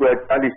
40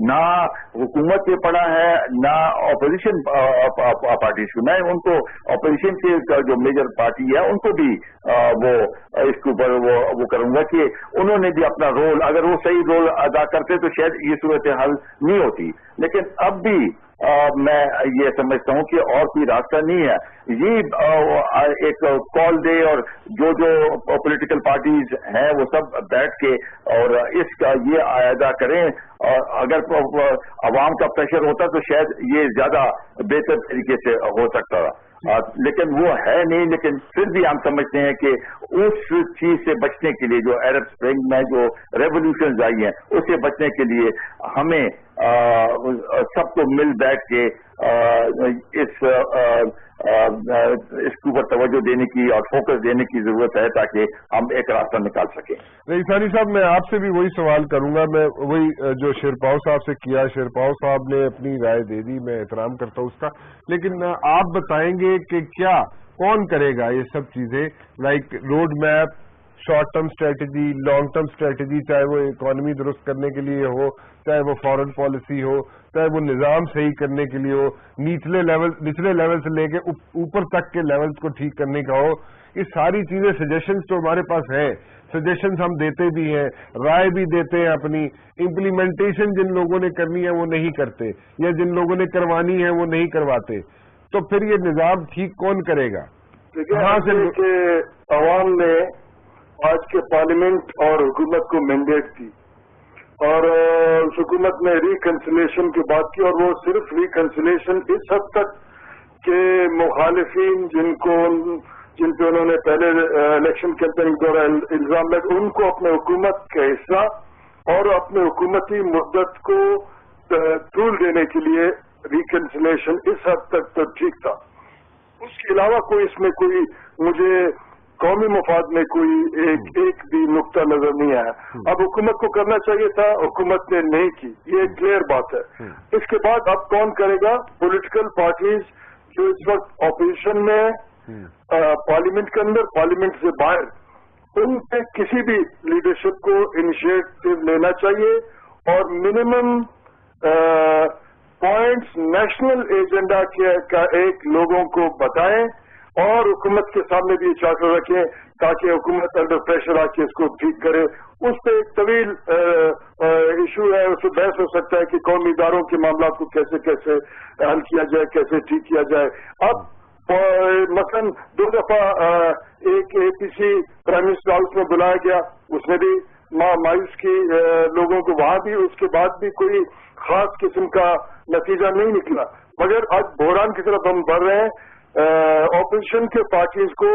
نہ حکومت کے پڑا ہے نہ اپوزیشن پارٹیز کو. میں ان کو اپوزیشن کے جو میجر پارٹی ہے ان کو بھی وہ اس کے اوپر وہ کروں گا کہ انہوں نے بھی اپنا رول, اگر وہ صحیح رول ادا کرتے تو شاید یہ صورتحال نہیں ہوتی. لیکن اب بھی میں یہ سمجھتا ہوں کہ اور کوئی راستہ نہیں ہے. یہ ایک کال دے اور جو پولیٹیکل پارٹیز ہیں وہ سب بیٹھ کے اور اس کا یہ اعادہ کریں, اور اگر عوام کا پریشر ہوتا تو شاید یہ زیادہ بہتر طریقے سے ہو سکتا تھا. لیکن وہ ہے نہیں. لیکن پھر بھی ہم سمجھتے ہیں کہ اس چیز سے بچنے کے لیے جو عرب اسپرنگ میں جو ریولیوشنز آئی ہیں اس سے بچنے کے لیے ہمیں سب کو مل بیٹھ کے اس کے اوپر توجہ دینے کی اور فوکس دینے کی ضرورت ہے تاکہ ہم ایک راستہ نکال سکیں. ثانی صاحب, میں آپ سے بھی وہی سوال کروں گا. میں وہی جو شیرپاؤ صاحب سے کیا, شیرپاؤ صاحب نے اپنی رائے دے دی, میں احترام کرتا ہوں اس کا. لیکن آپ بتائیں گے کہ کیا کون کرے گا یہ سب چیزیں, like road map, short term strategy, long term strategy, چاہے وہ اکانومی درست کرنے کے لیے ہو, چاہے وہ فارن پالیسی ہو, چاہے وہ نظام صحیح کرنے کے لیے ہو, نچلے لیول سے لے کے اوپر تک کے لیولز کو ٹھیک کرنے کا ہو. یہ ساری چیزیں سجیشنز تو ہمارے پاس ہیں, سجیشنز ہم دیتے بھی ہیں, رائے بھی دیتے ہیں اپنی. امپلیمنٹیشن جن لوگوں نے کرنی ہے وہ نہیں کرتے, یا جن لوگوں نے کروانی ہے وہ نہیں کرواتے. تو پھر یہ نظام ٹھیک کون کرے گا؟ کہاں سے کہ عوام نے آج کے پارلیمنٹ اور حکومت کو مینڈیٹ دی اور حکومت نے ریکنسلیشن کی بات کی, اور وہ صرف ریکنسلیشن اس حد تک کہ مخالفین جن پہ انہوں نے پہلے الیکشن کیمپین کے دوران الزام لگا ان کو اپنے حکومت کا حصہ اور اپنے حکومتی مدت کو طول دینے کے لیے ریکنسلیشن اس حد تک تو ٹھیک تھا. اس کے علاوہ کوئی اس میں کوئی مجھے قومی مفاد میں کوئی ایک بھی نقطہ نظر نہیں آیا. اب حکومت کو کرنا چاہیے تھا, حکومت نے نہیں کی, یہ کلیئر بات ہے. اس کے بعد اب کون کرے گا؟ پولیٹیکل پارٹیز جو اس وقت اپوزیشن میں پارلیمنٹ کے اندر, پارلیمنٹ سے باہر, ان پہ کسی بھی لیڈرشپ کو انیشیٹو لینا چاہیے اور منیمم پوائنٹس نیشنل ایجنڈا کا ایک لوگوں کو بتائیں اور حکومت کے سامنے بھی چارٹر رکھیں تاکہ حکومت انڈر پریشر آ کے اس کو ٹھیک کرے. اس پہ ایک طویل ایشو ہے, اس پہ بحث ہو سکتا ہے کہ قومی اداروں کے معاملات کو کیسے حل کیا جائے, کیسے ٹھیک کیا جائے. اب مثلاً 2 دفعہ ایک APC پرائم منسٹر ہاؤس میں بلایا گیا, اس میں بھی مایوس کی لوگوں کو, وہاں بھی اس کے بعد بھی کوئی خاص قسم کا نتیجہ نہیں نکلا. مگر آج بحران کی طرف ہم بڑھ رہے ہیں. اپوزیشن کے پارٹیز کو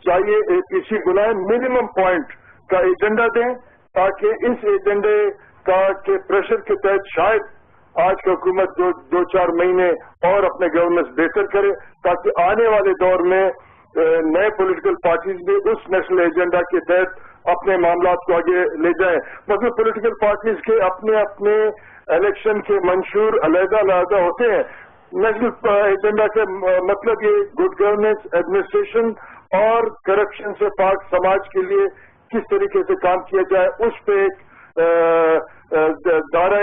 چاہیے APC بلائیں, منیمم پوائنٹ کا ایجنڈا دیں تاکہ اس ایجنڈے کے پریشر کے تحت شاید آج کی حکومت 2-4 مہینے اور اپنے گورننس بہتر کرے تاکہ آنے والے دور میں نئے پولیٹیکل پارٹیز بھی اس نیشنل ایجنڈا کے تحت اپنے معاملات کو آگے لے جائیں. مطلب پولیٹیکل پارٹیز کے اپنے الیکشن کے منشور علیحدہ ہوتے ہیں. نیشنل ایجنڈا کا مطلب یہ گڈ گورننس, ایڈمنسٹریشن اور کرپشن سے پاک سماج کے لیے کس طریقے سے کام کیا جائے, اس پہ ایک دائرہ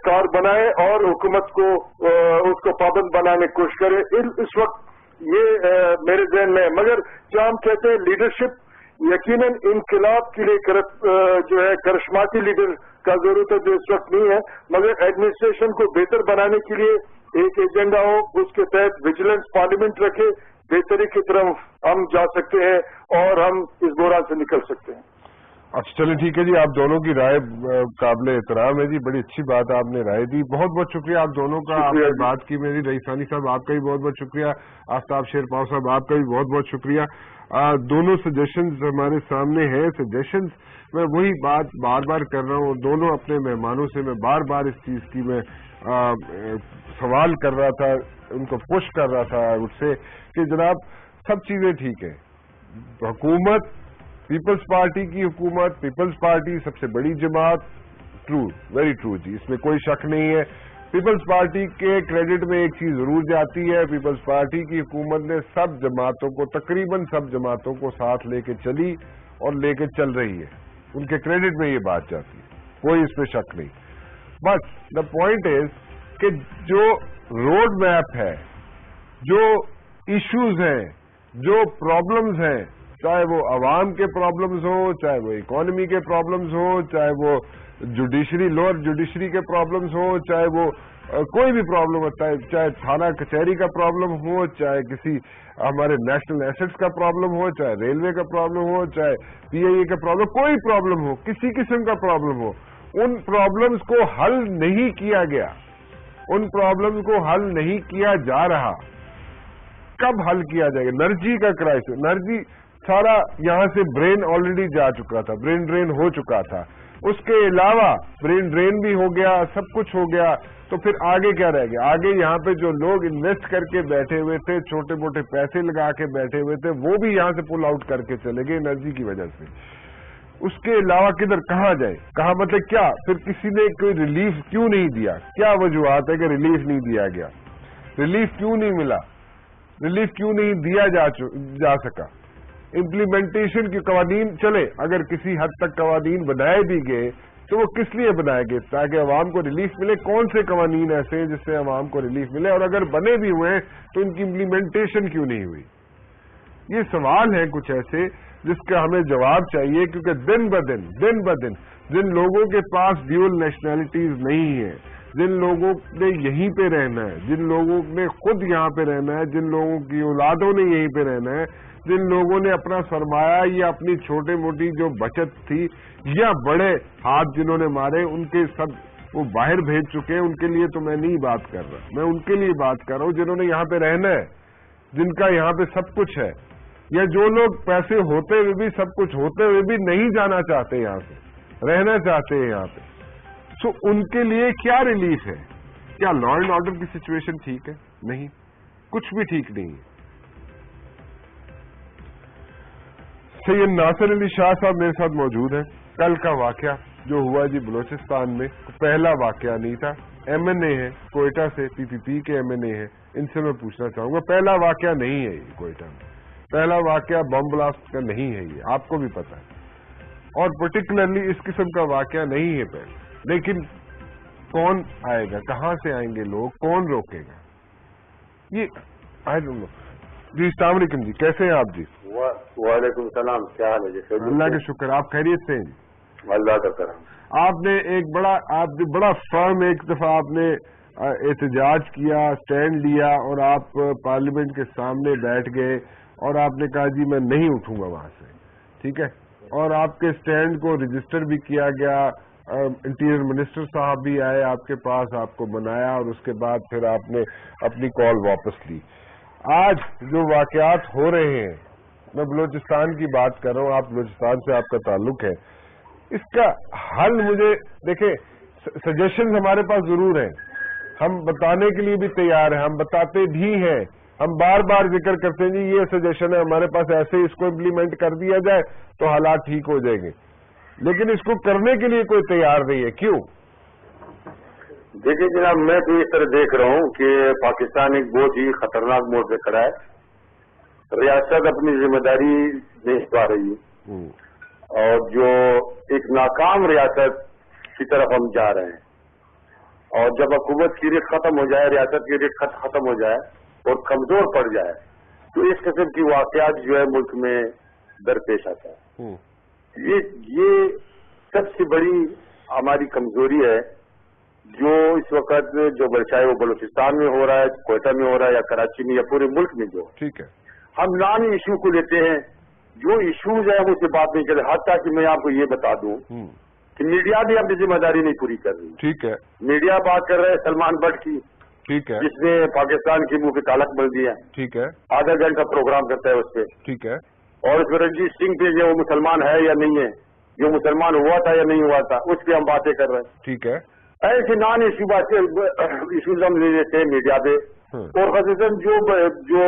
کار بنائے اور حکومت کو اس کو پابند بنانے کی کوشش کرے. اس وقت یہ میرے ذہن میں, مگر جہاں ہم کہتے ہیں لیڈرشپ, یقیناً انقلاب کے لیے جو ہے کرشماتی لیڈر کا ضرورت ہے جو اس وقت نہیں ہے, مگر ایڈمنسٹریشن کو بہتر بنانے کے لیے ایک ایجنڈا ہو, اس کے تحت ویجیلنس پارلیمنٹ رکھے, بہتری کی طرف ہم جا سکتے ہیں اور ہم اس بحران سے نکل سکتے ہیں. اچھا چلیں ٹھیک ہے جی, آپ دونوں کی رائے قابل احترام ہے جی, بڑی اچھی بات آپ نے رائے دی. بہت بہت شکریہ آپ دونوں کا, آپ نے بات کی. میری رئیس ثانی صاحب آپ کا بھی بہت بہت شکریہ, آفتاب شیرپاؤ صاحب آپ کا بھی بہت بہت شکریہ. دونوں سجیشنز ہمارے سامنے ہیں. سجیشنز میں وہی بات بار بار کر رہا ہوں, دونوں اپنے مہمانوں سے میں بار بار اس چیز کی میں سوال کر رہا تھا, ان کو پش کر رہا تھا اس سے کہ جناب سب چیزیں ٹھیک ہیں, حکومت پیپلز پارٹی کی حکومت, پیپلز پارٹی سب سے بڑی جماعت, ٹرو, ویری ٹرو جی, اس میں کوئی شک نہیں ہے. پیپلز پارٹی کے کریڈٹ میں ایک چیز ضرور جاتی ہے, پیپلز پارٹی کی حکومت نے سب جماعتوں کو, تقریباً سب جماعتوں کو ساتھ لے کے چلی اور لے کے چل رہی ہے, ان کے کریڈٹ میں یہ بات جاتی ہے, کوئی اس پہ شک نہیں. بٹ دا پوائنٹ از کہ جو روڈ میپ ہے، جو ایشوز ہیں، جو پرابلمز ہیں، چاہے وہ عوام کے پرابلمز ہوں، چاہے وہ اکانومی کے پرابلمز ہوں، چاہے وہ جوڈیشری لوور جوڈیشری کے پرابلمز ہوں، چاہے وہ کوئی بھی پرابلم ہوتا ہے، چاہے تھانہ کچہری کا پرابلم ہو، چاہے کسی ہمارے نیشنل ایسٹس کا پرابلم ہو، چاہے ریلوے کا پرابلم ہو، چاہے پی آئی اے کا پرابلم، کوئی پرابلم ہو، کسی قسم کا پرابلم ہو، ان پرابلمز کو حل نہیں کیا گیا، ان پرابلمز کو حل نہیں کیا جا رہا. کب حل کیا جائے گا؟ انرجی کا کرائسس، انرجی سارا یہاں سے برین آلریڈی جا چکا تھا، برین ڈرین ہو چکا تھا، اس کے علاوہ برین ڈرین بھی ہو گیا، سب کچھ ہو گیا، تو پھر آگے کیا رہ گیا؟ آگے یہاں پہ جو لوگ انویسٹ کر کے بیٹھے ہوئے تھے، چھوٹے موٹے پیسے لگا کے بیٹھے ہوئے تھے، وہ بھی یہاں سے پل آؤٹ کر کے چلے گئے انرجی کی وجہ سے. اس کے علاوہ کدھر کہاں جائے؟ کہاں مطلب کیا؟ پھر کسی نے کوئی ریلیف کیوں نہیں دیا؟ کیا وجوہات ہے کہ ریلیف نہیں دیا گیا؟ ریلیف کیوں نہیں ملا؟ ریلیف کیوں نہیں دیا جا سکا؟ امپلیمنٹیشن کے قوانین چلے، اگر کسی حد تک قوانین بنائے بھی گئے تو وہ کس لیے بنائے گئے؟ تاکہ عوام کو ریلیف ملے. کون سے قوانین ایسے ہیں جس سے عوام کو ریلیف ملے؟ اور اگر بنے بھی ہوئے ہیں تو ان کی امپلیمنٹیشن کیوں نہیں ہوئی؟ یہ سوال ہیں کچھ ایسے جس کا ہمیں جواب چاہیے، کیونکہ دن بدن جن لوگوں کے پاس ڈیول نیشنلٹیز نہیں ہیں، جن لوگوں نے یہیں پہ رہنا ہے، جن لوگوں نے خود یہاں پہ رہنا ہے، جن لوگوں کی اولادوں نے یہیں پہ رہنا ہے، جن لوگوں نے اپنا سرمایہ یا اپنی چھوٹی موٹی جو بچت تھی یا بڑے ہاتھ جنہوں نے مارے، ان کے سب وہ باہر بھیج چکے ہیں. ان کے لیے تو میں نہیں بات کر رہا، میں ان کے لیے بات کر رہا ہوں جنہوں نے یہاں پہ رہنا ہے، جن کا یہاں پہ سب کچھ ہے، یا جو لوگ پیسے ہوتے ہوئے بھی، سب کچھ ہوتے ہوئے بھی نہیں جانا چاہتے، یہاں سے رہنا چاہتے ہیں یہاں پہ. سو ان کے لیے کیا ریلیف ہے؟ کیا لا اینڈ آرڈر کی سچویشن ٹھیک ہے؟ نہیں، کچھ بھی ٹھیک نہیں ہے. سید ناصر علی شاہ صاحب میرے ساتھ موجود ہیں. کل کا واقعہ جو ہوا جی بلوچستان میں، پہلا واقعہ نہیں تھا. ایم این اے ہے کوئٹہ سے، پی پی پی کے ایم این اے ہے، ان سے میں پوچھنا چاہوں گا، پہلا واقعہ نہیں ہے یہ کوئٹہ میں، پہلا واقعہ بم بلاسٹ کا نہیں ہے، یہ آپ کو بھی پتا ہے، اور پرٹیکولرلی اس قسم کا واقعہ نہیں ہے پہلے. لیکن کون آئے گا؟ کہاں سے آئیں گے لوگ؟ کون روکے گا؟ یہ آئی ڈونٹ نو. جی السلام علیکم جی، کیسے ہیں آپ جی؟ وعلیکم السلام، کیا حال ہے جی؟ اللہ کا شکر، آپ خیریت سے ہیں؟ اللہ کا کرم. آپ نے ایک بڑا فرم ایک دفعہ آپ نے احتجاج کیا، سٹینڈ لیا، اور آپ پارلیمنٹ کے سامنے بیٹھ گئے اور آپ نے کہا جی میں نہیں اٹھوں گا وہاں سے، ٹھیک ہے، اور آپ کے سٹینڈ کو رجسٹر بھی کیا گیا. انٹیریئر منسٹر صاحب بھی آئے آپ کے پاس، آپ کو منایا، اور اس کے بعد پھر آپ نے اپنی کال واپس لی. آج جو واقعات ہو رہے ہیں، میں بلوچستان کی بات کر رہا ہوں، آپ بلوچستان سے آپ کا تعلق ہے، اس کا حل مجھے دیکھیں، سجیشنز ہمارے پاس ضرور ہیں، ہم بتانے کے لیے بھی تیار ہیں، ہم بتاتے بھی ہیں، ہم بار بار ذکر کرتے ہیں جی یہ سجیشن ہے ہمارے پاس، ایسے اس کو امپلیمنٹ کر دیا جائے تو حالات ٹھیک ہو جائیں گے، لیکن اس کو کرنے کے لیے کوئی تیار نہیں ہے. کیوں؟ دیکھیے جناب، میں تو اس طرح دیکھ رہا ہوں کہ پاکستان ایک بہت ہی خطرناک موڑ پہ کھڑا ہے. ریاست اپنی ذمہ داری نہیں پا رہی ہے، اور جو ایک ناکام ریاست کی طرف ہم جا رہے ہیں. اور جب حکومت کی ریٹ ختم ہو جائے، ریاست کی ریٹ ختم ہو جائے اور کمزور پڑ جائے تو اس قسم کی واقعات جو ہے ملک میں درپیش آتا ہے. یہ سب سے بڑی ہماری کمزوری ہے جو اس وقت جو چاہے وہ بلوچستان میں ہو رہا ہے، کوئٹہ میں ہو رہا ہے، یا کراچی میں، یا پورے ملک میں. جو ٹھیک ہے، ہم نان ایشو کو لیتے ہیں، جو ایشوز ہیں وہ سے بات نہیں کرتے. حتیٰ کہ میں آپ کو یہ بتا دوں کہ میڈیا بھی اپنی ذمہ داری نہیں پوری کر رہی. ٹھیک ہے، میڈیا بات کر رہے ہیں سلمان بٹ کی، ٹھیک ہے، جس نے پاکستان کے منہ پہ تالک بن دیا. ٹھیک ہے، آدھا گھنٹہ پروگرام کرتا ہے اس پہ. ٹھیک ہے، اور اس میں رنجیت سنگھ پہ جو وہ مسلمان ہے یا نہیں ہے، جو مسلمان ہوا تھا یا نہیں ہوا تھا، اس پہ ہم باتیں کر رہے ہیں. ٹھیک ہے، ایسے نان ایشو باتیں ایشوز ہم لے لیتے ہیں میڈیا پہ. اور خصوصاً جو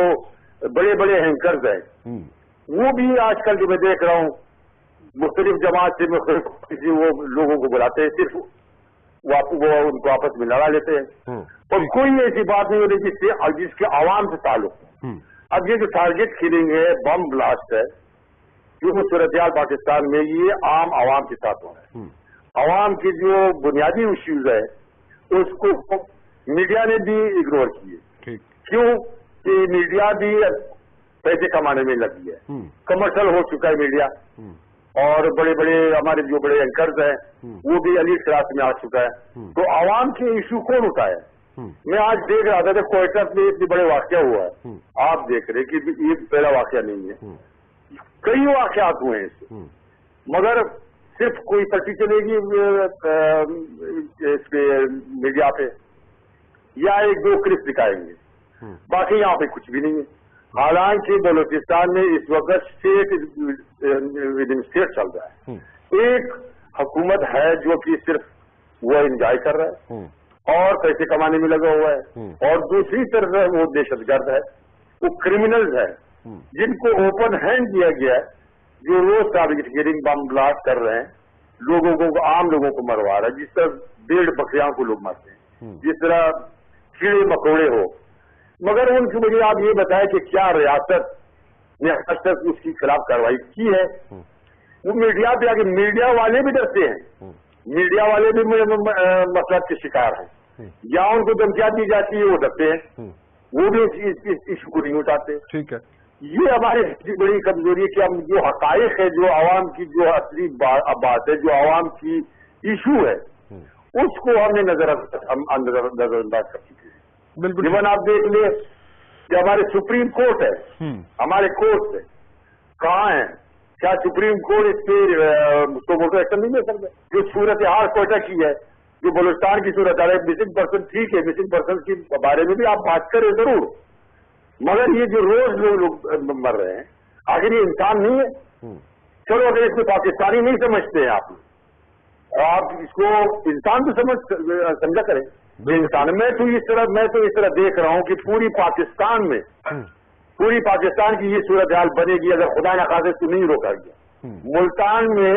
بڑے بڑے اینکرز ہیں وہ بھی آج کل جو میں دیکھ رہا ہوں مختلف جماعت سے مختلف وہ لوگوں کو بلاتے ہیں، صرف وہ ان کو آپس میں لڑا لیتے ہیں، اور کوئی ایسی بات نہیں ہوتی جس کے عوام سے تعلق. اب یہ جو ٹارگٹ کلنگ ہے، بم بلاسٹ ہے، جو صورتحال پاکستان میں یہ عام عوام کے ساتھ ہو رہا ہے. عوام کی جو بنیادی ایشوز ہے اس کو میڈیا نے بھی اگنور کیے. کیوں کہ میڈیا بھی پیسے کمانے میں لگی ہے, کمرشل ہو چکا ہے میڈیا, اور بڑے بڑے ہمارے جو بڑے اینکرز ہیں وہ بھی علی کلاس میں آ چکا ہے. تو عوام کے ایشو کون اٹھایا؟ میں آج دیکھ رہا تھا کہ کوئٹہ میں اتنے بڑے واقعہ ہوا ہے, آپ دیکھ رہے کہ یہ پہلا واقعہ نہیں ہے, کئی واقعات ہوئے ہیں اس سے, مگر صرف کوئی پرچی چلے گی اس پہ میڈیا پہ, یا ایک دو کلپ دکھائیں گے, باقی یہاں پہ کچھ بھی نہیں ہے. حالانکہ بلوچستان میں اس وقت اسٹیٹ ود ان اسٹیٹ چل رہا ہے. ایک حکومت ہے جو کہ صرف وہ انجوائے کر رہا ہے اور پیسے کمانے میں لگا ہوا ہے, اور دوسری طرف وہ دہشت گرد ہے, وہ کرمنلز ہے جن کو اوپن ہینڈ دیا گیا ہے, جو روز ٹارگیٹ کلنگ بم بلاسٹ کر رہے ہیں, لوگوں کو عام لوگوں کو مروا رہا ہے, جس طرح بھیڑ بکریاں کو لوگ مرتے ہیں, جس طرح کیڑے مکوڑے ہو. مگر ان کی مجھے آپ یہ بتائیں کہ کیا ریاست نے آج تک اس کی خلاف کارروائی کی ہے؟ وہ میڈیا پہ آگے, میڈیا والے بھی ڈرتے ہیں, میڈیا والے بھی مسئلہ کے شکار ہیں, یا ان کو دھمکیاں دی جاتی ہے وہ ڈرتے ہیں, وہ بھی اس ایشو کو نہیں اٹھاتے. ٹھیک ہے, یہ ہماری بڑی کمزوری ہے کہ ہم جو حقائق ہے, جو عوام کی جو اصلی بات ہے, جو عوام کی ایشو ہے, اس کو ہم نے نظر انداز کر چکے ہیں. بالکل. ایون آپ دیکھ لیں کہ ہمارے سپریم کورٹ ہے, ہمارے کورٹ ہے کہاں ہیں, کیا سپریم کورٹ اس پہ موٹو ایکشن نہیں لے سکتے؟ جو صورتحال کوئٹہ کی ہے, جو بلوچستان کی صورتحال ہے, مسنگ پرسن ٹھیک ہے, مسنگ پرسن کے بارے میں بھی آپ بات کریں ضرور, مگر یہ جو روز لوگ مر رہے ہیں, آخر یہ انسان نہیں ہے؟ چلو اگر اس کو پاکستانی نہیں سمجھتے ہیں آپ اس کو انسان تو سمجھا کریں. انسان میں تو اس طرح دیکھ رہا ہوں کہ پوری پاکستان کی یہ صورتحال بنے گی اگر خدا نخواستہ اس کو نہیں روکا گیا. ملتان میں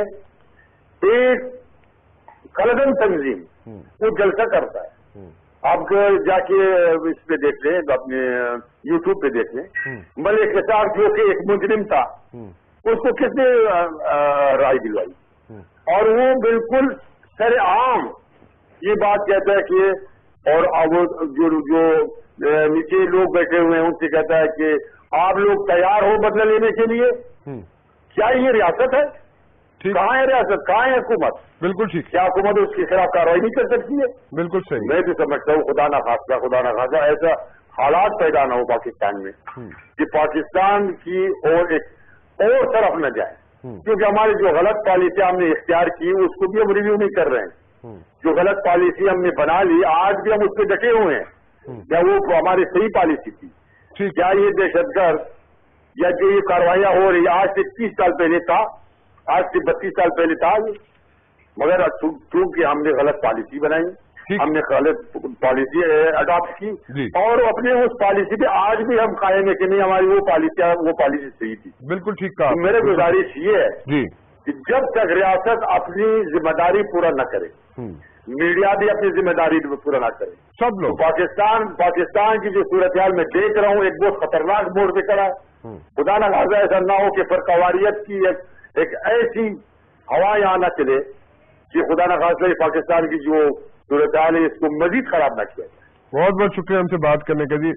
ایک کلگن تنظیم وہ جلسہ کرتا ہے, آپ جا کے اس پہ دیکھ لیں, اپنے یوٹیوب پہ دیکھ لیں. ملک صاحب جو کہ ایک مجرم تھا, اس کو کس نے رائے دلوائی, اور وہ بالکل سر عام یہ بات کہتا ہے کہ, اور جو نیچے لوگ بیٹھے ہوئے ہیں ان سے کہتا ہے کہ آپ لوگ تیار ہو بدلہ لینے کے لیے. کیا یہ ریاست ہے؟ کہاں ہے ریاست, کہاں ہے حکومت؟ بالکل ٹھیک. کیا حکومت اس کے خلاف کارروائی نہیں کر سکتی ہے؟ بالکل صحیح. میں بھی سمجھتا ہوں خدا نخواستہ ایسا حالات پیدا نہ ہو پاکستان میں کہ پاکستان کی اور ایک اور طرف نہ جائے, کیونکہ ہماری جو غلط پالیسی ہم نے اختیار کی اس کو بھی ہم ریویو نہیں کر رہے ہیں. جو غلط پالیسی ہم نے بنا لی آج بھی ہم اس پہ ڈٹے ہوئے ہیں, کیا وہ ہماری صحیح پالیسی تھی؟ کیا یہ دہشت گرد یا جو یہ کاروائیاں ہو رہی آج سے 30 سال پہلے تھا, آج سے 32 سال پہلے تھا, مگر چونکہ ہم نے غلط پالیسی بنائی, ہم نے غلط پالیسی اڈاپٹ کی, اور اپنے اس پالیسی پہ آج بھی ہم قائم ہے کہ نہیں ہماری وہ پالیسی صحیح تھی. بالکل ٹھیک کہا. میرے گزارش یہ ہے کہ جب تک ریاست اپنی ذمہ داری پورا نہ کرے, میڈیا بھی اپنی ذمہ داری پورا نہ کرے, سب لوگ پاکستان کی جو صورتحال میں دیکھ رہا ہوں ایک بہت خطرناک موڑ پہ کھڑا ہے. خدا نہ خواستہ ایسا نہ ہو کہ فرقواریت کی ایک ایسی ہوا یہاں نہ چلے کہ خدا نہ خواستہ پاکستان کی جو صورتحال ہے اس کو مزید خراب نہ کیا جائے. بہت بہت شکریہ ہم سے بات کرنے کا. جی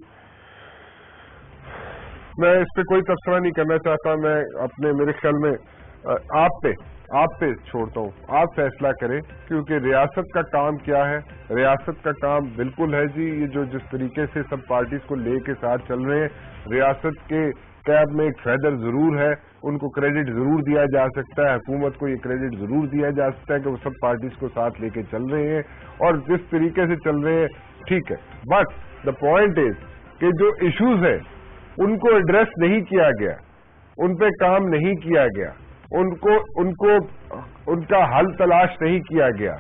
میں اس پہ کوئی تبصرہ نہیں کرنا چاہتا, میں میرے خیال میں آپ پہ چھوڑتا ہوں, آپ فیصلہ کریں, کیونکہ ریاست کا کام کیا ہے. ریاست کا کام بالکل ہے جی, یہ جو جس طریقے سے سب پارٹیز کو لے کے ساتھ چل رہے ہیں, ریاست کے کیب میں ایک فیدر ضرور ہے, ان کو کریڈٹ ضرور دیا جا سکتا ہے, حکومت کو یہ کریڈٹ ضرور دیا جا سکتا ہے کہ وہ سب پارٹیز کو ساتھ لے کے چل رہے ہیں, اور جس طریقے سے چل رہے ہیں ٹھیک ہے. بٹ دا پوائنٹ از کہ جو ایشوز ہیں ان کو ایڈریس نہیں کیا گیا, ان پہ کام نہیں کیا گیا, ان کا حل تلاش نہیں کیا گیا.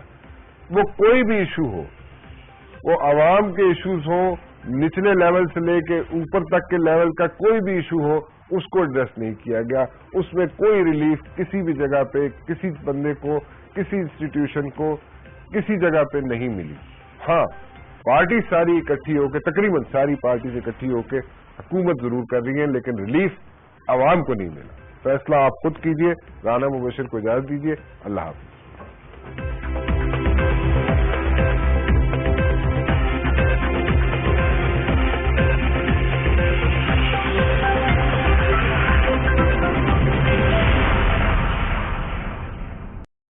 وہ کوئی بھی ایشو ہو, وہ عوام کے ایشوز ہوں, نچلے لیول سے لے کے اوپر تک کے لیول کا کوئی بھی ایشو ہو, اس کو ایڈریس نہیں کیا گیا. اس میں کوئی ریلیف کسی بھی جگہ پہ کسی بندے کو, کسی انسٹیٹیوشن کو کسی جگہ پہ نہیں ملی. ہاں پارٹی ساری اکٹھی ہو کے, تقریباً ساری پارٹیز اکٹھی ہو کے حکومت ضرور کر رہی ہیں, لیکن ریلیف عوام کو نہیں ملا. فیصلہ آپ خود کیجئے. رانا مبشر کو اجازت دیجیے. اللہ حافظ.